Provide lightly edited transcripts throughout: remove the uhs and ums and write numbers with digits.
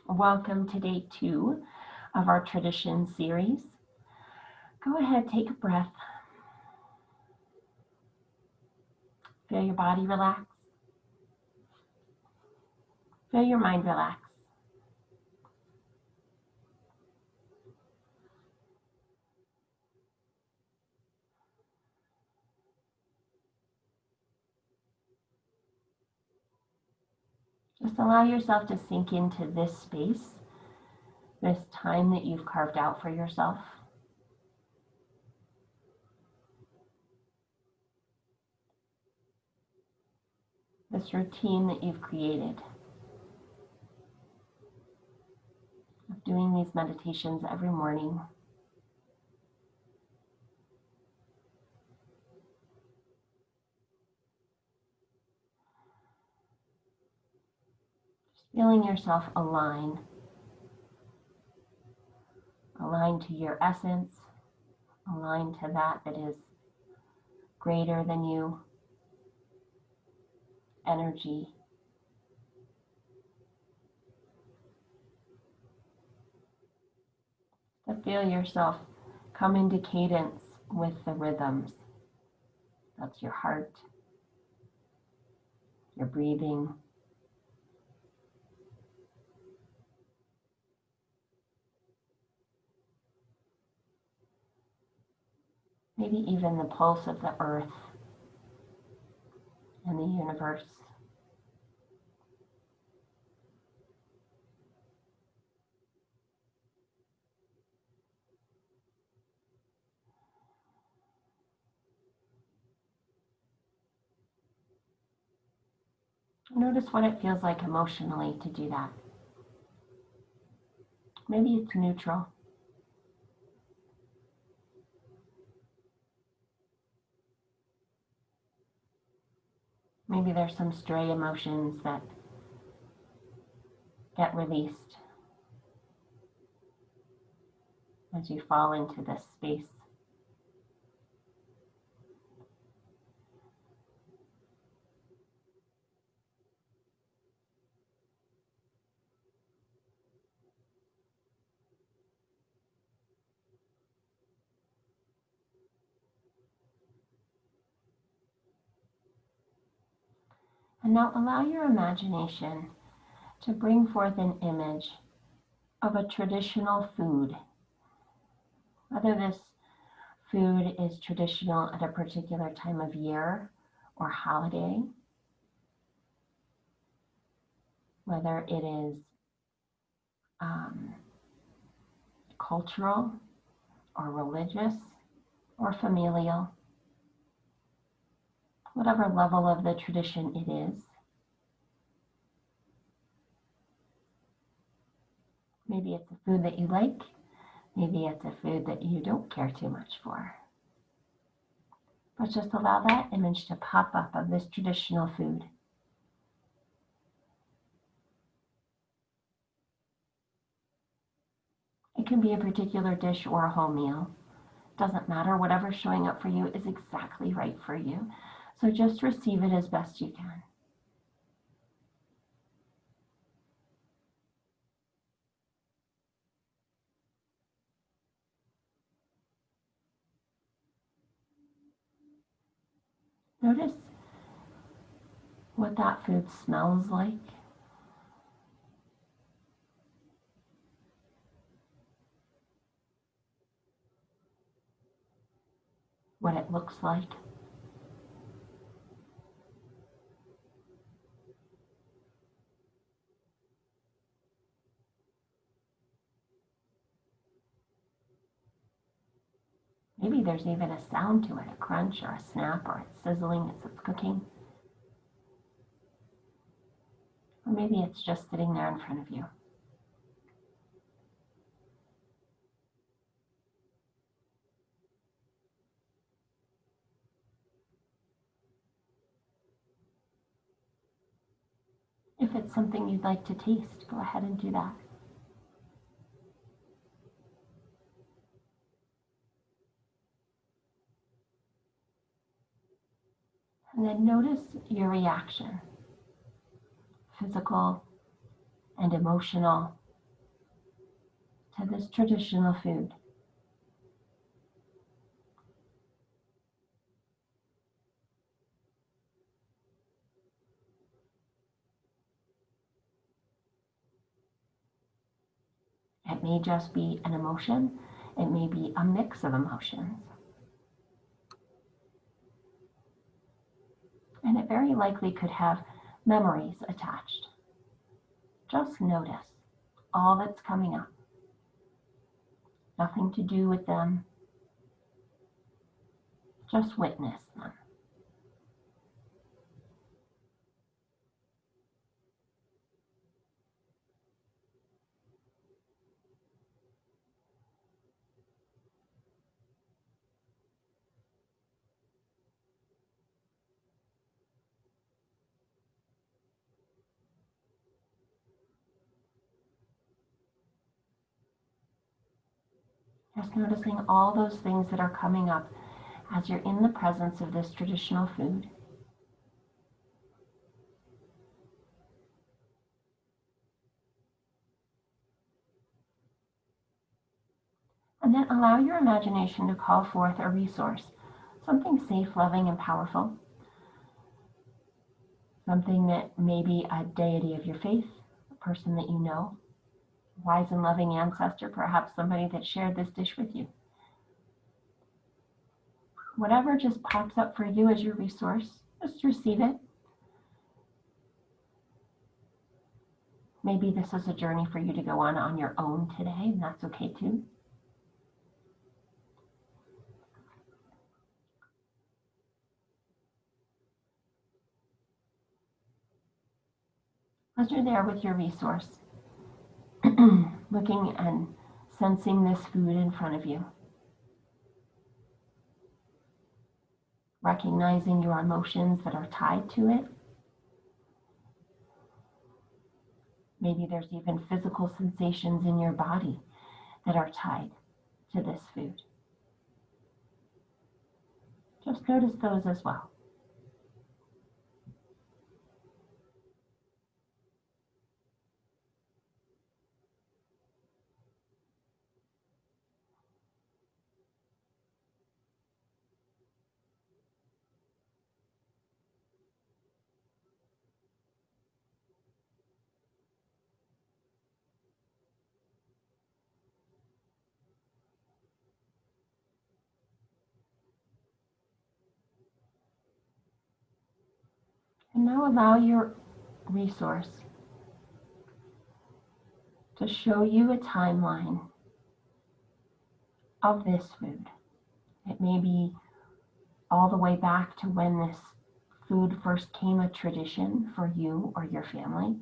Welcome to day 2 of our tradition series. Go ahead, take a breath. Feel your body relax. Feel your mind relax. Just allow yourself to sink into this space, this time that you've carved out for yourself. This routine that you've created of doing these meditations every morning. Just feeling yourself align to your essence, align to that is greater than you, energy. To feel yourself come into cadence with the rhythms. That's your heart, your breathing. Maybe even the pulse of the earth and the universe. Notice what it feels like emotionally to do that. Maybe it's neutral. Maybe there's some stray emotions that get released as you fall into this space. And now allow your imagination to bring forth an image of a traditional food. Whether this food is traditional at a particular time of year or holiday, whether it is cultural or religious or familial, whatever level of the tradition it is. Maybe it's a food that you like, maybe it's a food that you don't care too much for. But just allow that image to pop up of this traditional food. It can be a particular dish or a whole meal. Doesn't matter, whatever's showing up for you is exactly right for you. So just receive it as best you can. Notice what that food smells like. What it looks like. Maybe there's even a sound to it, a crunch or a snap, or it's sizzling as it's cooking. Or maybe it's just sitting there in front of you. If it's something you'd like to taste, go ahead and do that. And then notice your reaction, physical and emotional, to this traditional food. It may just be an emotion. It may be a mix of emotions. And it very likely could have memories attached. Just notice all that's coming up. Nothing to do with them. Just witness them. Just noticing all those things that are coming up as you're in the presence of this traditional food. And then allow your imagination to call forth a resource, something safe, loving, and powerful. Something that may be a deity of your faith, a person that you know, wise and loving ancestor, perhaps somebody that shared this dish with you. Whatever just pops up for you as your resource, just receive it. Maybe this is a journey for you to go on your own today, and that's okay too. As you're there with your resource, looking and sensing this food in front of you, recognizing your emotions that are tied to it. Maybe there's even physical sensations in your body that are tied to this food. Just notice those as well. And now allow your resource to show you a timeline of this food. It may be all the way back to when this food first came a tradition for you or your family.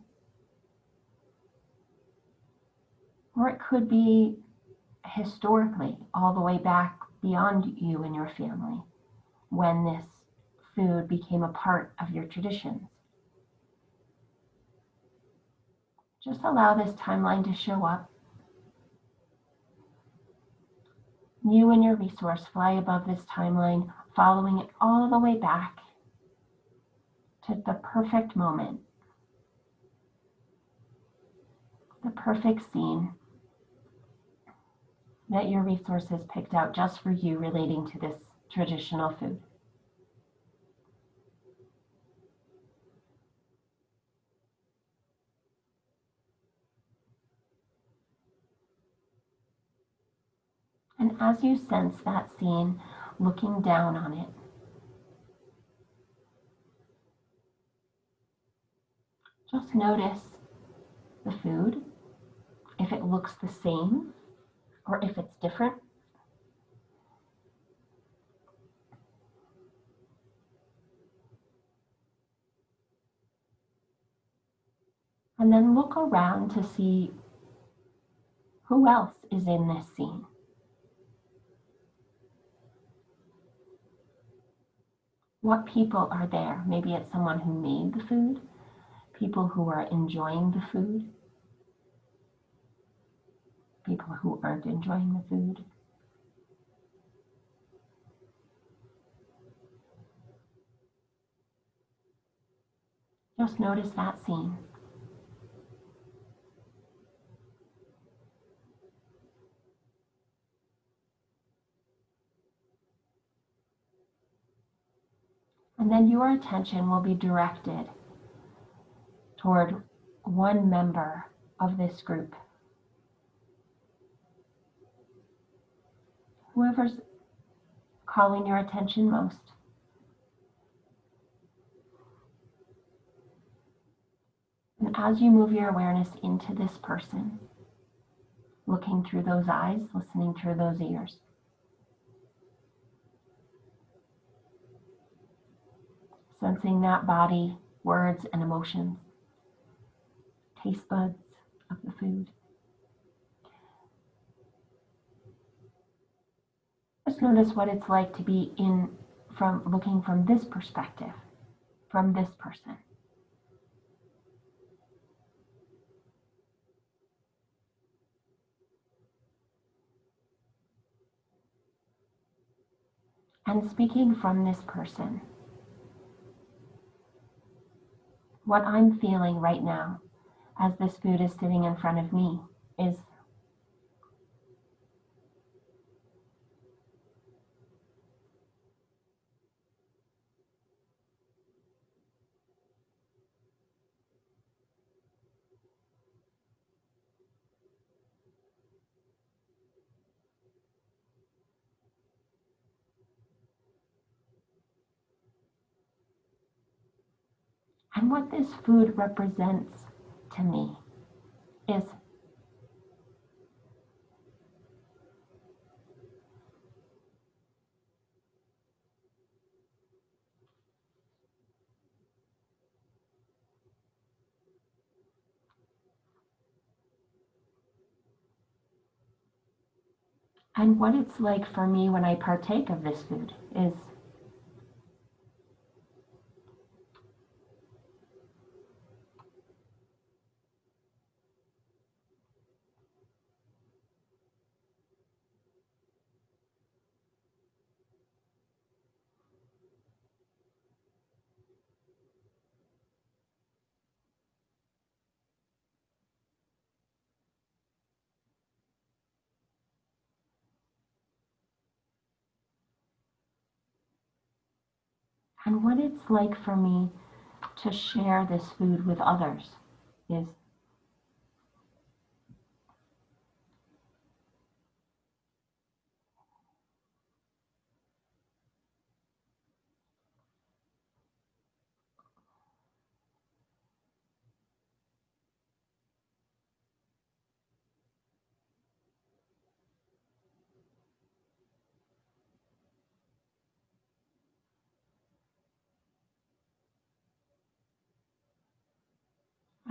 Or it could be historically, all the way back beyond you and your family, when this food became a part of your traditions. Just allow this timeline to show up. You and your resource fly above this timeline, following it all the way back to the perfect moment, the perfect scene that your resource has picked out just for you relating to this traditional food. And as you sense that scene, looking down on it, just notice the food, if it looks the same or if it's different. And then look around to see who else is in this scene. What people are there? Maybe it's someone who made the food, people who are enjoying the food, people who aren't enjoying the food. Just notice that scene. And then your attention will be directed toward one member of this group. Whoever's calling your attention most. And as you move your awareness into this person, looking through those eyes, listening through those ears, sensing that body, words, and emotions, taste buds of the food. Just notice what it's like to be looking from this perspective, from this person. And speaking from this person, what I'm feeling right now as this food is sitting in front of me is and what this food represents to me is and what it's like for me when I partake of this food is and what it's like for me to share this food with others is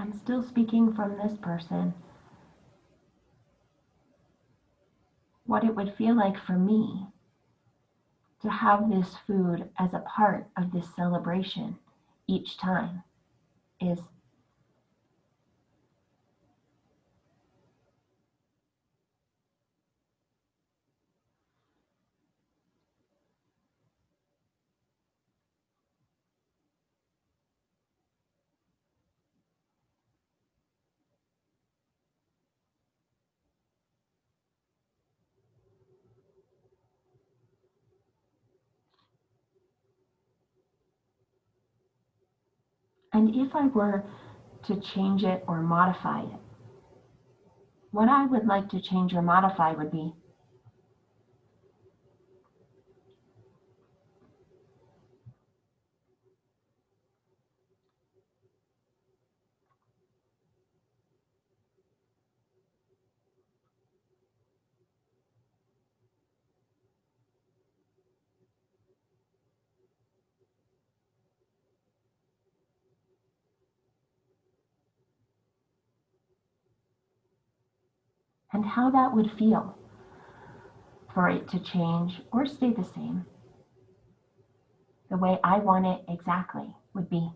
I'm still speaking from this person, what it would feel like for me to have this food as a part of this celebration each time is and if I were to change it or modify it, what I would like to change or modify would be and how that would feel for it to change or stay the same. The way I want it exactly would be.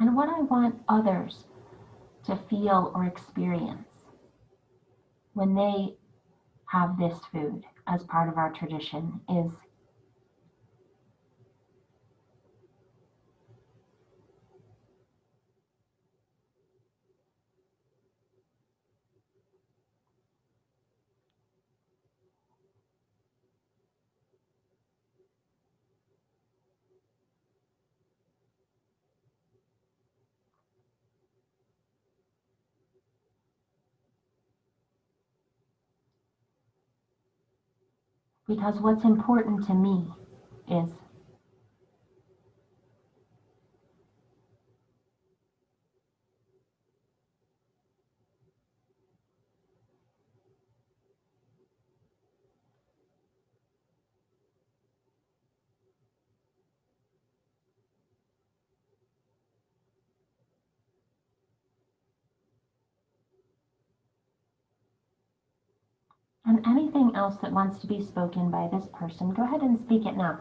And what I want others to feel or experience when they have this food as part of our tradition is because what's important to me is and anything else that wants to be spoken by this person, go ahead and speak it now.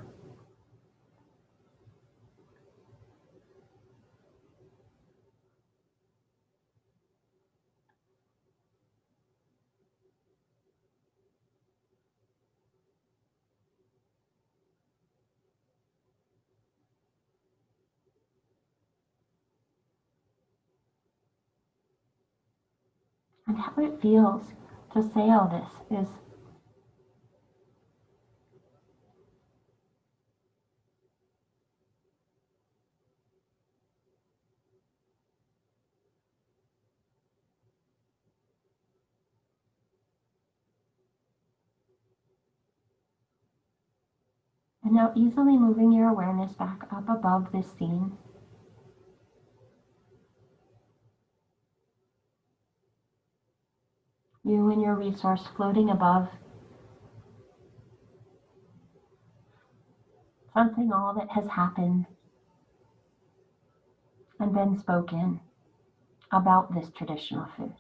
And how it feels to say all this is and now easily moving your awareness back up above this scene. You and your resource floating above, sensing all that has happened and been spoken about this traditional food.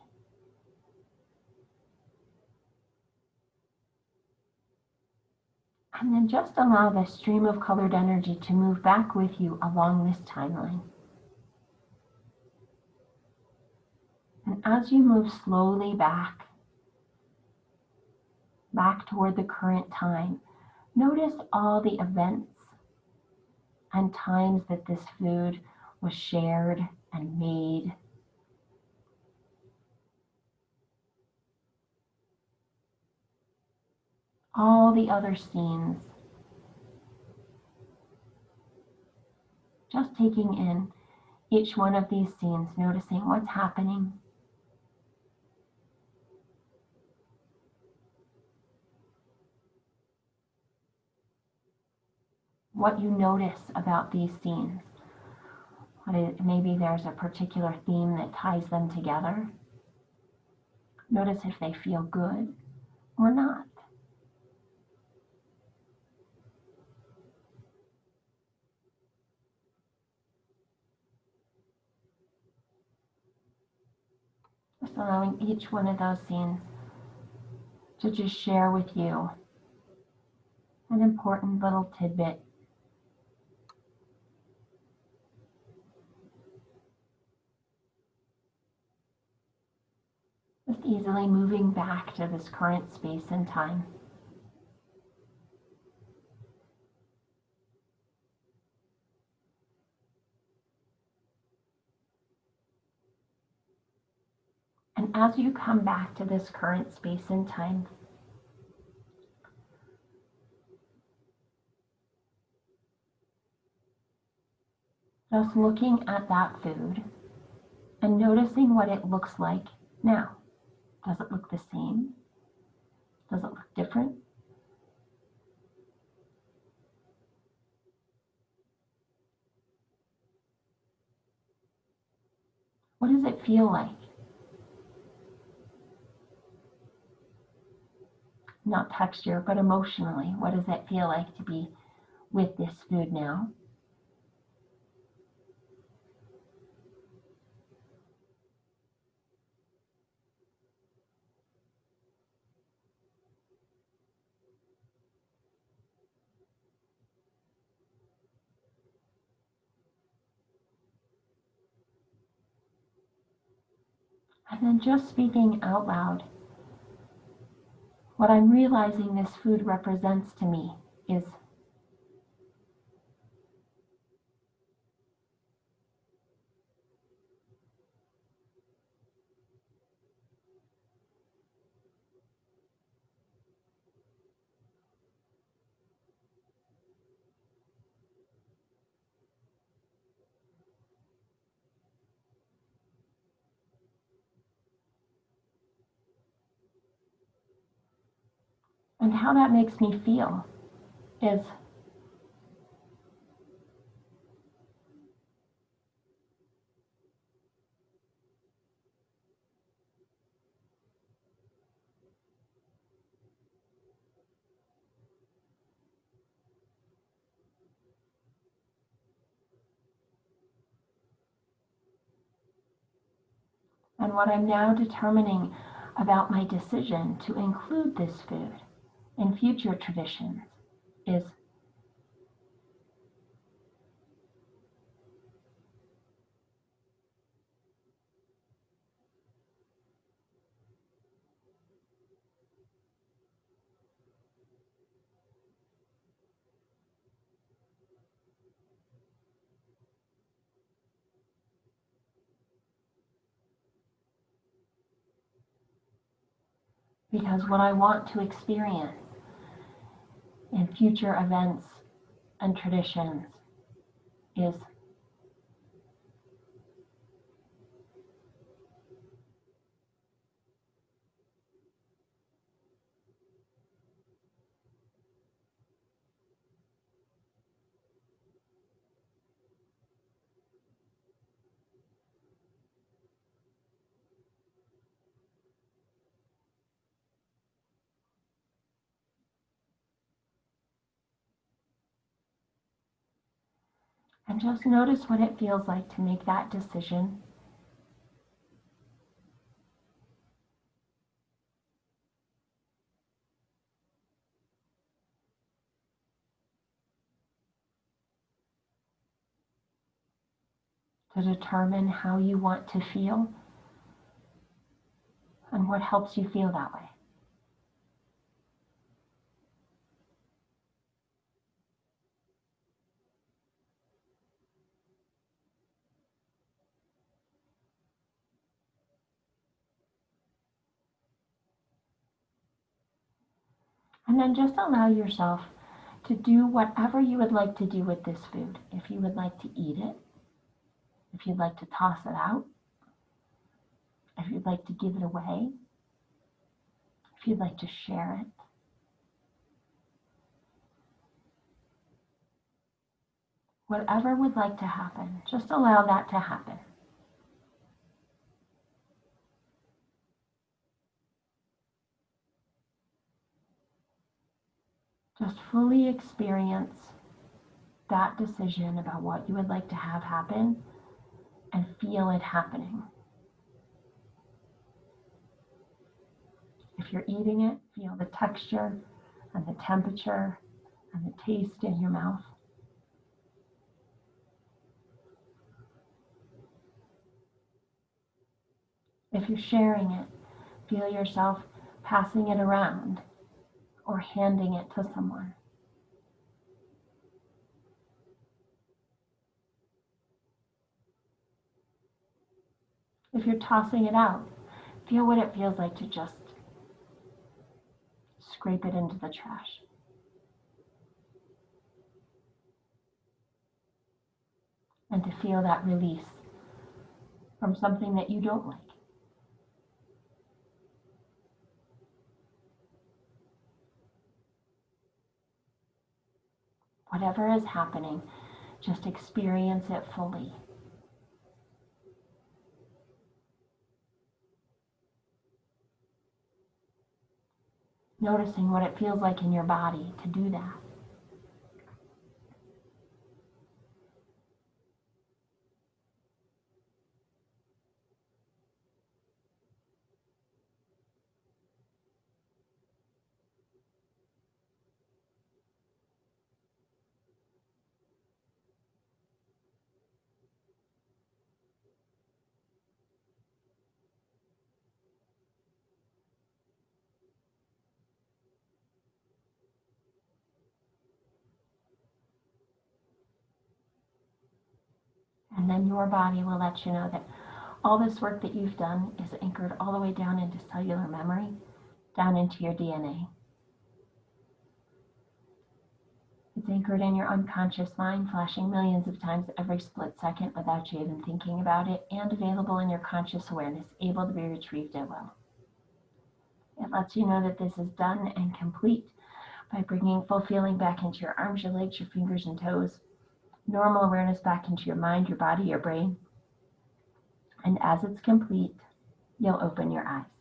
And then just allow this stream of colored energy to move back with you along this timeline. And as you move slowly back toward the current time, notice all the events and times that this food was shared and made. All the other scenes. Just taking in each one of these scenes, noticing what's happening. What you notice about these scenes. Maybe there's a particular theme that ties them together. Notice if they feel good or not. Just allowing each one of those scenes to just share with you an important little tidbit. Just easily moving back to this current space and time. And as you come back to this current space and time, just looking at that food and noticing what it looks like now. Does it look the same? Does it look different? What does it feel like? Not texture, but emotionally. What does it feel like to be with this food now? And then just speaking out loud, what I'm realizing this food represents to me is. And how that makes me feel is. And what I'm now determining about my decision to include this food in future traditions is. Because what I want to experience in future events and traditions is. And just notice what it feels like to make that decision. To determine how you want to feel and what helps you feel that way. And then just allow yourself to do whatever you would like to do with this food. If you would like to eat it, if you'd like to toss it out, if you'd like to give it away, if you'd like to share it. Whatever would like to happen, just allow that to happen. Just fully experience that decision about what you would like to have happen and feel it happening. If you're eating it, feel the texture and the temperature and the taste in your mouth. If you're sharing it, feel yourself passing it around or handing it to someone. If you're tossing it out, feel what it feels like to just scrape it into the trash. And to feel that release from something that you don't like. Whatever is happening, just experience it fully. Noticing what it feels like in your body to do that. then your body will let you know that all this work that you've done is anchored all the way down into cellular memory, down into your DNA. It's anchored in your unconscious mind, flashing millions of times every split second without you even thinking about it, and available in your conscious awareness, able to be retrieved at will. It lets you know that this is done and complete by bringing full feeling back into your arms, your legs, your fingers and toes, normal awareness back into your mind, your body, your brain. And as it's complete, you'll open your eyes.